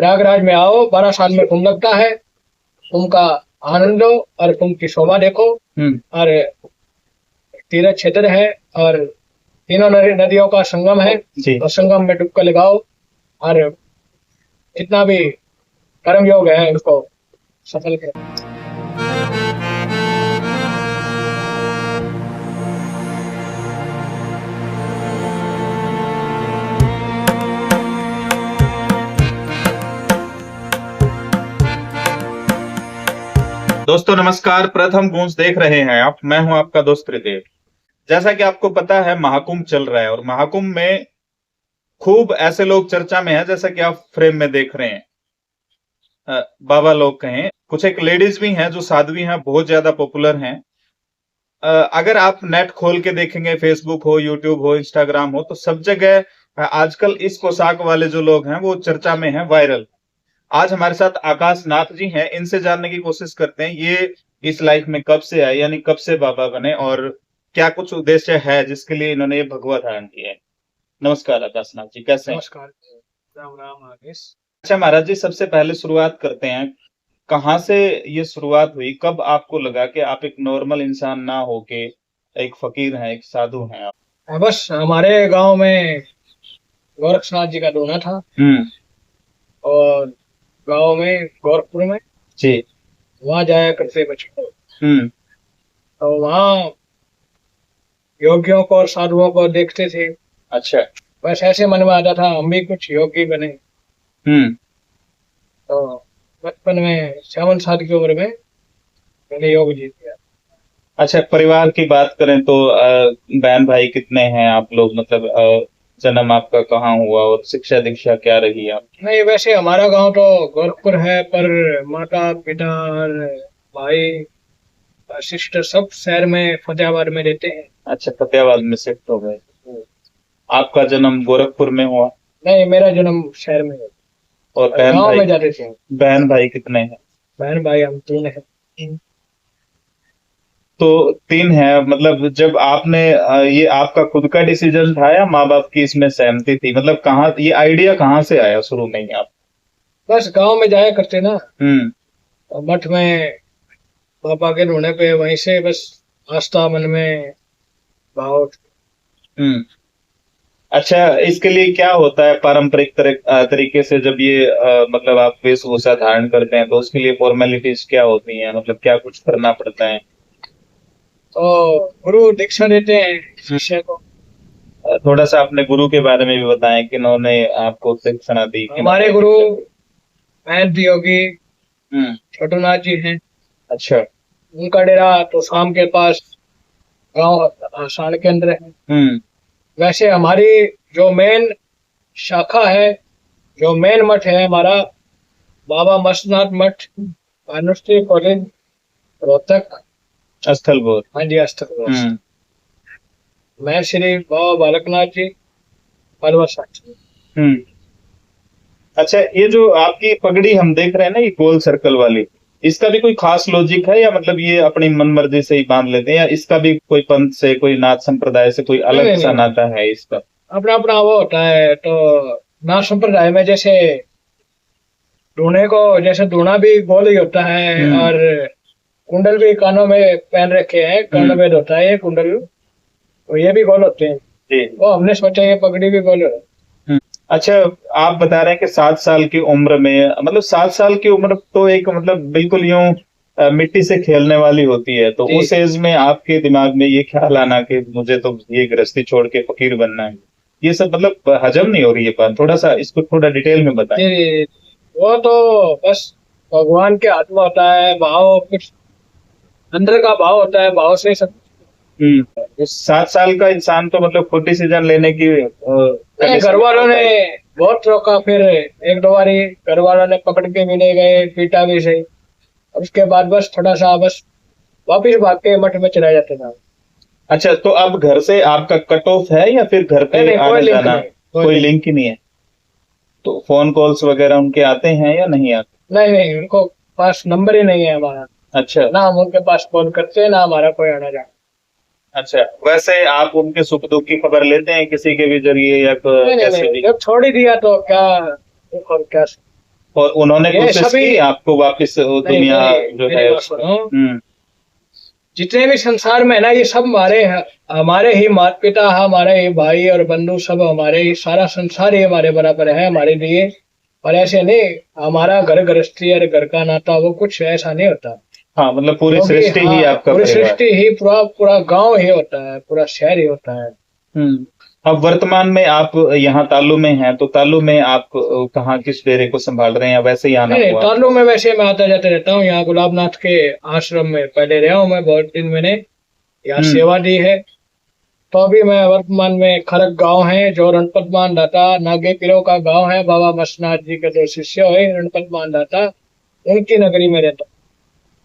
प्रयागराज में आओ, 12 साल में कुंभ लगता है, कुंभ का आनंद लो और कुंभ की शोभा देखो। और तीर्थ क्षेत्र है और तीनों नदियों का संगम है, तो संगम में डुबकी लगाओ और जितना भी कर्म योग है उसको सफल करो। दोस्तों नमस्कार, प्रथम गूंज देख रहे हैं आप। मैं हूं आपका दोस्त त्रिदेव। जैसा कि आपको पता है, महाकुंभ चल रहा है और महाकुंभ में खूब ऐसे लोग चर्चा में हैं, जैसा कि आप फ्रेम में देख रहे हैं। बाबा लोग कहें, कुछ एक लेडीज भी हैं जो साध्वी हैं, बहुत ज्यादा पॉपुलर हैं। अगर आप नेट खोल के देखेंगे, फेसबुक हो, यूट्यूब हो, इंस्टाग्राम हो, तो सब जगह आजकल इस पोशाक वाले जो लोग हैं वो चर्चा में हैं, वायरल। आज हमारे साथ आकाश नाथ जी हैं, इनसे जानने की कोशिश करते हैं ये इस लाइफ में कब से आए, यानी कब से बाबा बने और क्या कुछ उद्देश्य है जिसके लिए इन्होंने ये भगवा धारण किया है। नमस्कार आकाश नाथ जी, कैसे हैं? नमस्कार, राम राम आकेश। अच्छा महाराज जी, सबसे पहले शुरुआत करते हैं, कहाँ से ये शुरुआत हुई? कब आपको लगा कि आप एक नॉर्मल इंसान ना होके एक फकीर हैं, एक साधु हैं आप? बस हमारे गांव में गोरक्षनाथ जी का दोना था और गांव में गोरखपुर में जी। वहां जाया करते बच्चे, तो वहाँ योगियों को और साधुओं को देखते थे। अच्छा। बस ऐसे मन में आता था हम भी कुछ योगी बने। तो बचपन में 7 साल की उम्र में मैंने योग जीत गया। अच्छा, परिवार की बात करें तो बहन भाई कितने हैं आप लोग? मतलब जन्म आपका कहाँ हुआ और शिक्षा दीक्षा क्या रही आप? नहीं, वैसे हमारा गांव तो गोरखपुर है, पर माता पिता और भाई और सिस्टर सब शहर में फतेहाबाद में रहते हैं। अच्छा, फतेहाबाद में शिफ्ट हो गए। आपका जन्म गोरखपुर में हुआ? नहीं, मेरा जन्म शहर में है और और गांव में जाते थे। बहन भाई कितने हैं? बहन भाई हम 3 हैं। तो 3 है, मतलब जब आपने ये आपका खुद का डिसीजन था या माँ बाप की इसमें सहमति थी? मतलब कहाँ ये आइडिया कहाँ से आया शुरू में ही आप? बस गांव में जाया करते ना, हम्म। और मठ में पापा के ढूंढने पे वहीं से बस आस्था मन में भाव। अच्छा, इसके लिए क्या होता है पारंपरिक तरीके से जब ये मतलब आप वेशभूषा धारण करते हैं तो उसके लिए फॉर्मेलिटीज क्या होती हैं? मतलब क्या कुछ करना पड़ता है? तो गुरु दीक्षा देते हैं शिष्य को। थोड़ा सा अपने गुरु के बारे में भी बताएं कि उन्होंने आपको दीक्षा दी। हमारे गुरु महंत योगी छोटूनाथ जी हैं। अच्छा। उनका डेरा तो शाम के पास गांव साल के अंदर है। वैसे हमारी जो मेन शाखा है, जो मेन मठ है हमारा, बाबा मस्तनाथ मठ, अनुष्ठी कॉलेज, रोहतक, स्थलपुर। हाँ जी, स्थलपुर। मैं श्री बाबा बालकनाथ जी, पलवल साक्षी। अच्छा, ये जो आपकी पगड़ी हम देख रहे हैं ना, ये गोल सर्कल वाली, इसका भी कोई खास लॉजिक है या मतलब ये अपनी मन मर्जी से ही बांध लेते हैं, या इसका भी कोई पंथ से, कोई नाथ संप्रदाय से कोई अलग सा नाता है इसका? अपना अपना वो होता है। तो नाथ संप्रदाय में जैसे दूल्हे को, जैसे दूल्हा भी गोल ही होता है और कुंडल भी कानों में पहन रखे हैं, कर्णवेद होता है ये कुंडल, तो ये भी गोल होते हैं। वो हमने सोचा ये पगड़ी भी गोल है। अच्छा, आप बता रहे हैं कि 7 साल की उम्र में, मतलब 7 साल की उम्र तो एक मतलब बिल्कुल यूं मिट्टी से खेलने वाली होती है, तो उस एज में आपके दिमाग में ये ख्याल आना कि मुझे तो ये गृहस्थी छोड़ के फकीर बनना है, ये सब मतलब हजम नहीं हो रही है बात? थोड़ा सा इसको थोड़ा डिटेल में बताएं। वो तो बस भगवान के हाथ में होता है, भाव कुछ अंदर का भाव होता है, भाव से सब। 7 साल का इंसान तो मतलब खुद डिसीजन लेने की घर वालों ने बहुत रोका, फिर 1-2 बारी घर वालों ने पकड़ के भी नहीं गए, पीटा भी सही, और उसके बाद बस थोड़ा सा बस वापिस भाग के मठ में चला जाता था। अच्छा, तो अब घर से आपका कट ऑफ है या फिर घर पे आना जाना? कोई लिंक ही नहीं है? तो फोन कॉल्स वगैरह उनके आते हैं या नहीं आते? नहीं, उनको पास नंबर ही नहीं है हमारा। अच्छा। ना हम उनके पास फोन करते हैं, ना हमारा कोई आना जाना। अच्छा, वैसे आप उनके सुख दुख की खबर लेते हैं किसी के भी जरिए या कैसे भी? जब छोड़ ही दिया तो क्या दुख और क्या और उन्होंने ये कोशिश सभी की आपको वापस दुनिया जो मेरी है बात सुनो। हम्म जितने भी संसार में है ना, ये सब हमारे ही माता पिता, हमारे ही भाई और बंधु, सब हमारे ही, सारा संसार ही हमारे बराबर है हमारे लिए। और ऐसे नहीं, हमारा घर गृहस्थी और घर का नाता वो कुछ ऐसा नहीं होता। हाँ मतलब पूरी क्योंकि सृष्टि ही आपका पूरी परिवार। सृष्टि ही, पूरा पूरा गांव ही होता है, पूरा शहर ही होता है। अब वर्तमान में आप यहाँ तालु में हैं, तो तालु में आप कहाँ किस डेरे को संभाल रहे हैं, या वैसे ही आना नहीं, हुआ? ताल्लुक में वैसे मैं आता जाता रहता हूँ। यहाँ गुलाबनाथ के आश्रम में पहले रहा हूँ मैं, बहुत दिन मैंने यहाँ सेवा दी है। तो अभी मैं वर्तमान में खरक गांव है, जो रणपत मान दाता नागे पीरों का गांव है, बाबा मसनाथ जी के दो शिष्य है रणपत मान दाता, उनकी नगरी में रहता हूँ।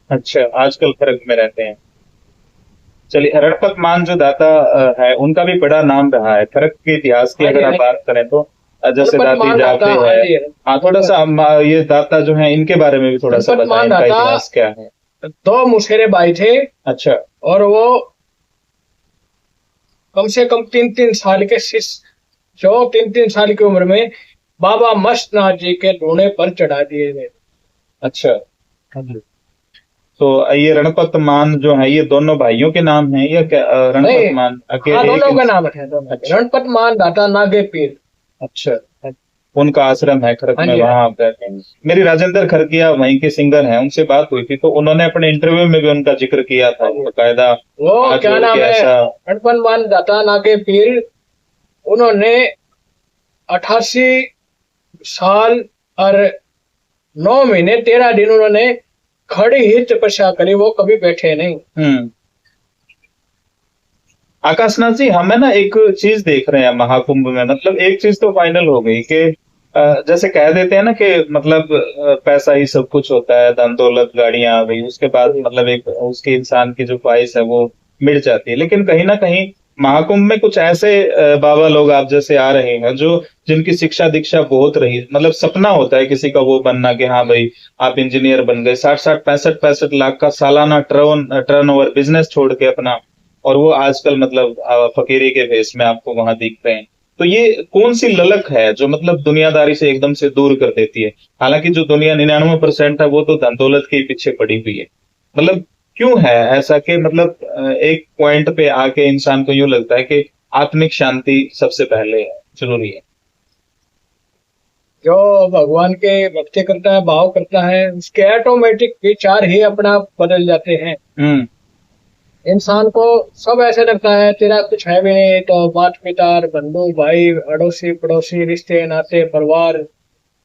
अच्छा, आजकल खरक में रहते हैं। चलिए, रणपत मान जो दाता है, उनका भी बड़ा नाम रहा है खरक के इतिहास की। हाँ जी, अगर हाँ आप जी। बात करें तो जैसे रणपत दादी मान दाता, जापे हाँ है। जी। हाँ, थोड़ा सा ये दाता जो है, इनके बारे में भी थोड़ा सा रणपत बताएं, मान इनका दाता इतिहास क्या है? दो मुसेरे भाई थे, अच्छा। और वो कम से कम 3-3 साल के शिष्य, जो 3-3 साल की उम्र में बाबा मस्तनाथ जी के ढूंढे पर चढ़ा दिए गए। अच्छा, तो ये रणपत मान जो है, ये दोनों भाइयों के नाम हैं या क्या? रणपत नहीं, मान हाँ, अकेले दोनों का एक नाम है, दोनों के। अच्छा, रणपत मान दाता नागे पीर। अच्छा, उनका आश्रम है खरक हाँ में, जी, वहां आप रहते हैं। मेरी राजेंद्र खरकिया वहीं के सिंगर हैं, उनसे बात हुई थी, तो उन्होंने अपने इंटरव्यू में भी उनका जिक्र किया था बकायदा। वो हाथ क्या जोड़ नाम के है, ऐसा। रणपत मान दाता नागे पीर, उन्होंने 88 साल और 9 महीने 13 दिन उन्होंने खड़ी ही तपस्या करी, वो कभी बैठे नहीं। आकाशनाथ जी, हमें ना एक चीज देख रहे हैं महाकुंभ में, मतलब एक चीज तो फाइनल हो गई कि जैसे कह देते हैं ना कि मतलब पैसा ही सब कुछ होता है, धन दौलत गाड़ियां आ गई, उसके बाद मतलब एक उसके इंसान की जो ख्वाहिश है वो मिट जाती है। लेकिन कहीं ना कहीं महाकुंभ में कुछ ऐसे बाबा लोग आप जैसे आ रहे हैं, जो जिनकी शिक्षा दीक्षा बहुत रही, मतलब सपना होता है किसी का वो बनना कि हाँ भाई आप इंजीनियर बन गए, 60-60 65-65 लाख का सालाना टर्न ओवर बिजनेस छोड़ के अपना, और वो आजकल मतलब फकीरी के भेष में आपको वहां दिख रहे हैं। तो ये कौन सी ललक है जो मतलब दुनियादारी से एकदम से दूर कर देती है? हालांकि जो दुनिया 99% है वो तो धन दौलत के पीछे पड़ी हुई है। मतलब क्यों है ऐसा कि मतलब एक पॉइंट पे आके इंसान को यूं लगता है कि आत्मिक शांति सबसे पहले जरूरी है? जो भगवान के भक्ति करता है, भाव करता है, उसके ऑटोमेटिक विचार ही अपना आप बदल जाते हैं। इंसान को सब ऐसे लगता है तेरा कुछ है भी नहीं, तो माता पिता, बंधु भाई, अड़ोसी पड़ोसी, रिश्ते नाते, परिवार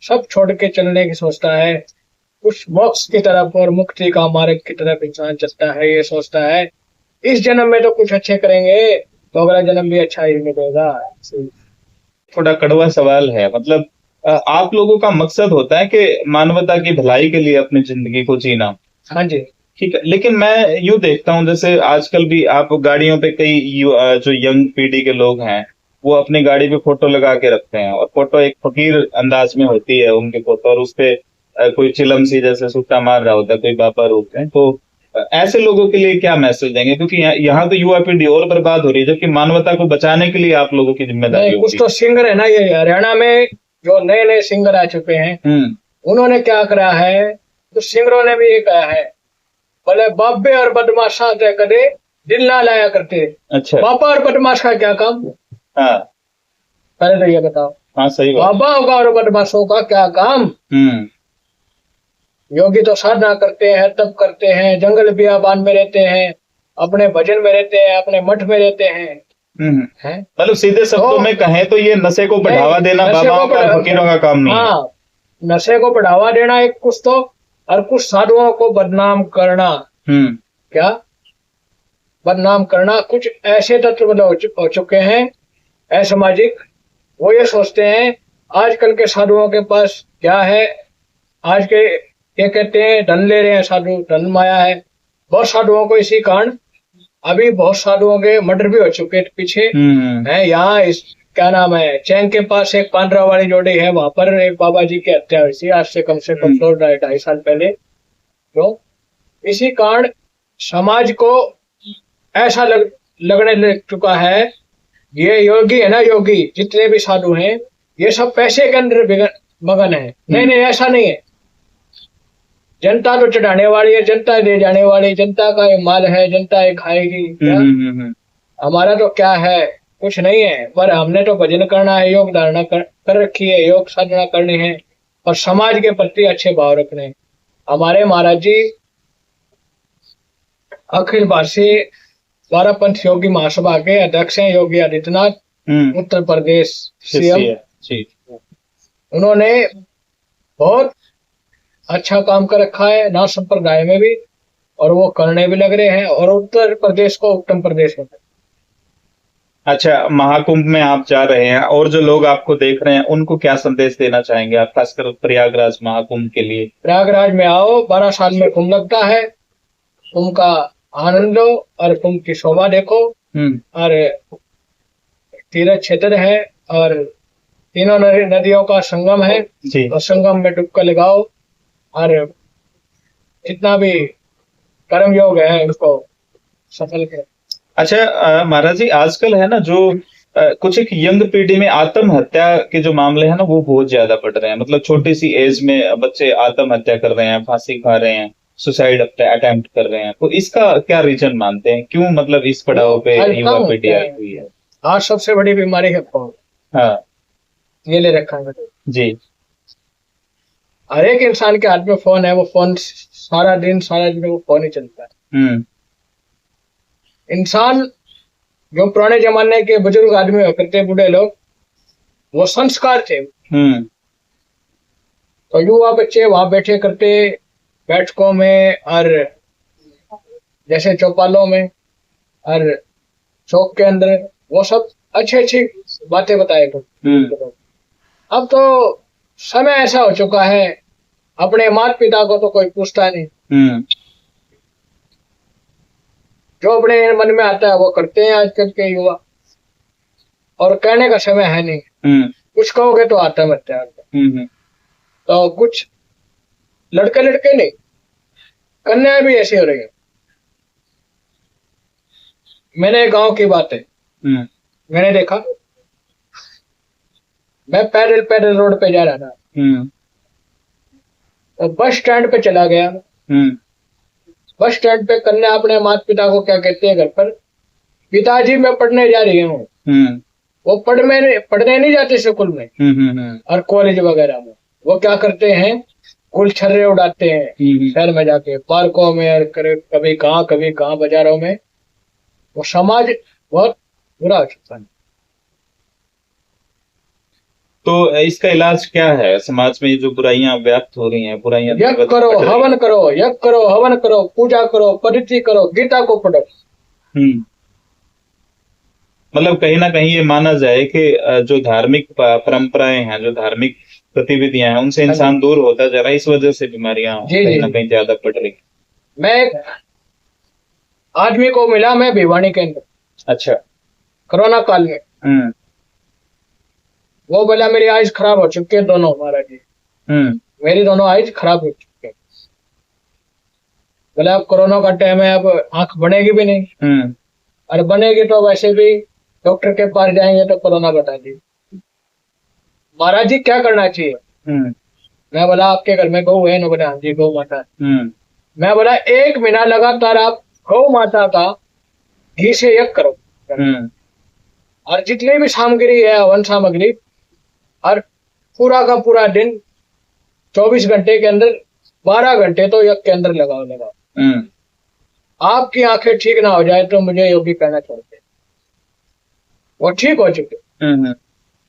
सब छोड़ के चलने की सोचता है। कुछ मोक्ष की तरफ और मुक्ति का मार्ग की तरफ इंसान चलता है, ये सोचता है इस जन्म में तो कुछ अच्छे करेंगे तो अगला जन्म भी अच्छा ही मिलेगा। थोड़ा कड़वा सवाल है, मतलब आप लोगों का मकसद होता है कि मानवता की भलाई के लिए अपनी जिंदगी को जीना। हाँ जी। ठीक है, लेकिन मैं यूं देखता हूं, जैसे आजकल भी आप गाड़ियों पे कई जो यंग पीढ़ी के लोग हैं, वो अपनी गाड़ी पे फोटो लगा के रखते हैं, और फोटो एक फकीर अंदाज में होती है उनकी फोटो, और उसपे कोई चिलम सी जैसे सुट्टा मार रहा होता है, कोई बाबा रूप है। तो ऐसे लोगों के लिए क्या मैसेज देंगे? क्योंकि यहाँ तो युवा पीढ़ी और बर्बाद हो रही है, जबकि मानवता को बचाने के लिए आप लोगों की जिम्मेदारी नहीं, कुछ होती तो सिंगर है ना, ये हरियाणा में जो नए नए सिंगर आ चुके हैं, है। उन्होंने क्या करा है, तो सिंगरों ने भी ये कहा है, बोले बाबे और बदमाशा तय कदे दिल ना लाया करते। अच्छा। बाबा और बदमाश का क्या काम? हाँ, पहले तो ये बताओ, हाँ, सही बात। बाबा का और बदमाशों का क्या काम? योगी तो साधना करते हैं, तप करते हैं, जंगल बियाबान में रहते हैं, अपने भजन में रहते हैं, अपने मठ में रहते हैं। मतलब सीधे शब्दों में कहें तो ये नशे को बढ़ावा देना बाबाओं का और फकीरों का काम नहीं है। हाँ, नशे को बढ़ावा देना एक कुछ तो, और कुछ साधुओं को बदनाम करना। क्या बदनाम करना? कुछ ऐसे तत्व हो चुके हैं असामाजिक, वो ये सोचते हैं आजकल के साधुओं के पास क्या है, आज के ये कहते हैं धन ले रहे हैं साधु, धन माया है। बहुत साधुओं को इसी कारण अभी बहुत साधुओं के मर्डर भी हो चुके पीछे है। यहाँ इस क्या नाम है, चैंग के पास एक पांडरा वाली जोड़ी है, वहां पर एक बाबा जी की हत्या हुई थी आज से कम 2-2.5 साल पहले। तो इसी कारण समाज को ऐसा लगने लग चुका है, ये योगी है ना, योगी जितने भी साधु हैं, ये सब पैसे के अंदर मगन है। नहीं नहीं, ऐसा नहीं है। जनता तो चढ़ाने वाली है, जनता दे जाने वाली, जनता का ये माल है, जनता ये खाएगी। हमारा तो क्या है, कुछ नहीं है, पर हमने तो भजन करना है, योग धारणा कर रखी है, योग साधना करनी है और समाज के प्रति अच्छे भाव रखने। हमारे महाराज जी अखिल भारतीय वारापंथ योगी महासभा के अध्यक्ष हैं, योगी आदित्यनाथ, उत्तर प्रदेश सीएम। उन्होंने बहुत अच्छा काम कर रखा है नाथ संप्रदाय में भी, और वो करने भी लग रहे हैं, और उत्तर प्रदेश को उत्तम प्रदेश में। अच्छा, महाकुंभ में आप जा रहे हैं और जो लोग आपको देख रहे हैं उनको क्या संदेश देना चाहेंगे आप, खासकर प्रयागराज महाकुंभ के लिए? प्रयागराज में आओ, 12 साल में कुंभ लगता है, कुंभ का आनंद लो और कुंभ की शोभा देखो। और तीर्थ क्षेत्र है और तीनों नदियों का संगम है, और संगम में डुबका लगाओ और जितना भी कर्म योग है उसको सफल करो। अच्छा महाराज जी, आजकल है ना जो कुछ एक यंग पीढ़ी में आत्महत्या के जो मामले हैं ना वो बहुत ज्यादा बढ़ रहे हैं। मतलब छोटी सी एज में बच्चे आत्महत्या कर रहे हैं, फांसी खा रहे हैं, सुसाइड अटेम्प्ट कर रहे हैं। तो इसका क्या रीजन मानते हैं, क्यों मतलब इस पड़ाव पे युवा पीढ़ी आई हुई है? आज सबसे बड़ी बीमारी है फोन। हाँ, ये ले रखा है जी। हर एक इंसान के हाथ में फोन है, वो फोन सारा दिन वो फोन ही चलता है। इंसान जो पुराने जमाने के बुजुर्ग आदमी करते, बूढ़े लोग, वो संस्कार थे। तो युवा बच्चे वहां बैठे करते बैठकों में और जैसे चौपालों में और चौक के अंदर, वो सब अच्छी बातें बताए करते। अब तो समय ऐसा हो चुका है, अपने माता पिता को तो कोई पूछता नहीं। जो अपने मन में आता है वो करते हैं आजकल के युवा, और कहने का समय है नहीं। कुछ कहोगे तो आत्महत्या। तो कुछ लड़के नहीं, कन्याएं भी ऐसी हो रही है। मैंने गांव की बात है, मैंने देखा, मैं पैदल रोड पे जा रहा था, तो बस स्टैंड पे चला गया। बस स्टैंड पे कन्या अपने माता पिता को क्या कहते हैं घर पर, पिताजी मैं पढ़ने जा रही हूँ। वो पढ़ने नहीं जाते स्कूल में और कॉलेज वगैरह में। वो क्या करते हैं, कुल छर्रे उड़ाते हैं शहर में जाके, पार्कों में और कभी कहाँ बाजारों में। वो समाज बहुत बुरा हो चुका है। तो इसका इलाज क्या है? समाज में जो बुराइयां व्याप्त हो रही हैं, बुराइयां यज्ञ करो, हवन करो, पूजा करो, परिधि करो, गीता को पढ़ो। मतलब कहीं ना कहीं ये माना जाए कि जो धार्मिक परंपराएं हैं, जो धार्मिक गतिविधियां हैं, उनसे इंसान दूर होता जा रहा है, इस वजह से बीमारियां कहीं ना कहीं ज्यादा बढ़ रही। मैं एक आदमी को मिला, मैं भिवानी के अंदर, अच्छा, कोरोना काल में। वो बोला मेरी आइज खराब हो चुकी है दोनों, महाराज जी मेरी दोनों आइज खराब हो चुकी है। बोला अब कोरोना का टाइम है, अब आंख बनेगी भी नहीं, और बनेगी तो वैसे भी डॉक्टर के पास जाएंगे तो कोरोना बता दी। महाराज जी क्या करना चाहिए? मैं बोला आपके घर में गौ है ना? बोला हाँ जी गौ माता। मैं बोला 1 महीना लगातार आप गौ माता का घी से यज्ञ करो, और जितनी भी सामग्री है, हवन सामग्री, और पूरा का पूरा दिन 24 घंटे के अंदर 12 घंटे तो यज्ञ के अंदर लगाओ। आपकी आंखें ठीक ना हो जाए तो मुझे योगी कहना छोड़ते। वो ठीक हो चुके,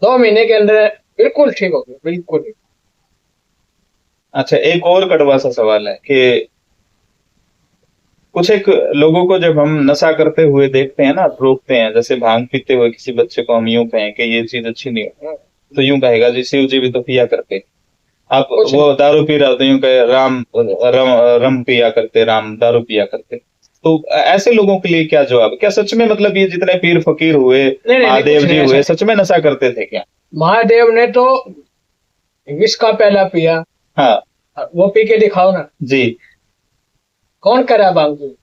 2 महीने के अंदर बिल्कुल ठीक हो गए, बिल्कुल। अच्छा, एक और कड़वा सा सवाल है कि कुछ एक लोगों को जब हम नशा करते हुए देखते हैं ना, रोकते हैं, जैसे भांग पीते हुए किसी बच्चे को हम यूं कहें कि ये चीज अच्छी नहीं हो, तो यूं कहेगा जी शिव जी भी तो पिया करते। आप वो दारू पी रहा हो तो यूं कहे रम पिया करते, राम दारू पिया करते। तो ऐसे लोगों के लिए क्या जवाब? क्या सच में मतलब ये जितने पीर फकीर हुए, महादेव जी हुए, सच में नशा करते थे क्या? महादेव ने तो विष का पहला पिया। हाँ, वो पी के दिखाओ ना जी। कौन करा बाबू?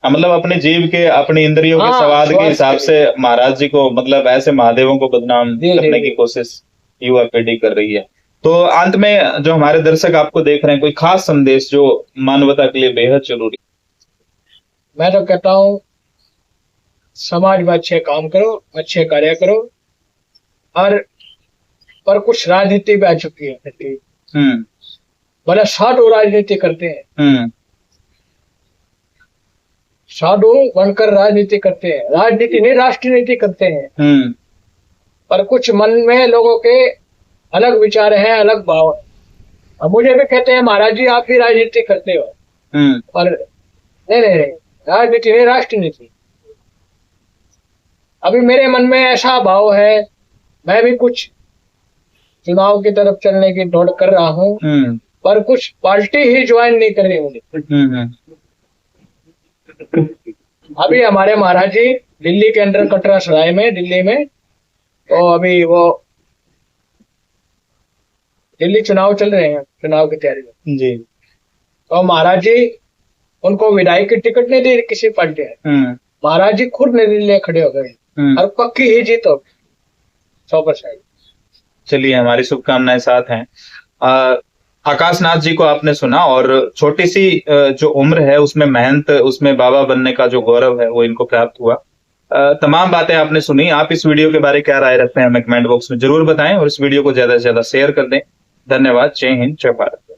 मतलब अपने जीव के, अपने इंद्रियों के हाँ, स्वाद के स्वाद हिसाब के से महाराज जी को, मतलब ऐसे महादेवों को बदनाम जी, करने जी। की कोशिश युवा पीढ़ी कर रही है। तो अंत में जो हमारे दर्शक आपको देख रहे हैं, कोई खास संदेश जो मानवता के लिए बेहद जरूरी? मैं तो कहता हूँ समाज में अच्छे काम करो, अच्छे कार्य करो, और पर कुछ राजनीति भी आ चुकी है। भले साधु राजनीति करते हैं, साधु बनकर राजनीति करते हैं, राजनीति नहीं राष्ट्र नीति करते हैं। पर कुछ मन में लोगों के अलग विचार हैं, अलग भाव है। अब मुझे भी कहते हैं महाराज जी आप ही राजनीति करते हो, पर नहीं नहीं नहीं, राजनीति नहीं राष्ट्र नीति। अभी मेरे मन में ऐसा भाव है, मैं भी कुछ चुनाव की तरफ चलने की दौड़ कर रहा हूँ, पर कुछ पार्टी ही ज्वाइन नहीं कर रही मुझे। अभी हमारे महाराज जी दिल्ली के अंदर कटरा सराय में, दिल्ली में, तो अभी वो दिल्ली चुनाव चल रहे हैं, चुनाव की तैयारी में जी। तो महाराज जी उनको विधायक की टिकट नहीं दी किसी पार्टी ने, महाराज जी खुद निर्णय खड़े हो गए और पक्की ही जीत हो 100%। चलिए, हमारी शुभकामनाएं साथ हैं। आकाशनाथ जी को आपने सुना, और छोटी सी जो उम्र है उसमें मेहनत, उसमें बाबा बनने का जो गौरव है वो इनको प्राप्त हुआ। तमाम बातें आपने सुनी। आप इस वीडियो के बारे क्या राय रखते हैं हमें कमेंट बॉक्स में जरूर बताएं, और इस वीडियो को ज्यादा से ज्यादा शेयर कर दें। धन्यवाद। जय हिंद, जय भारत।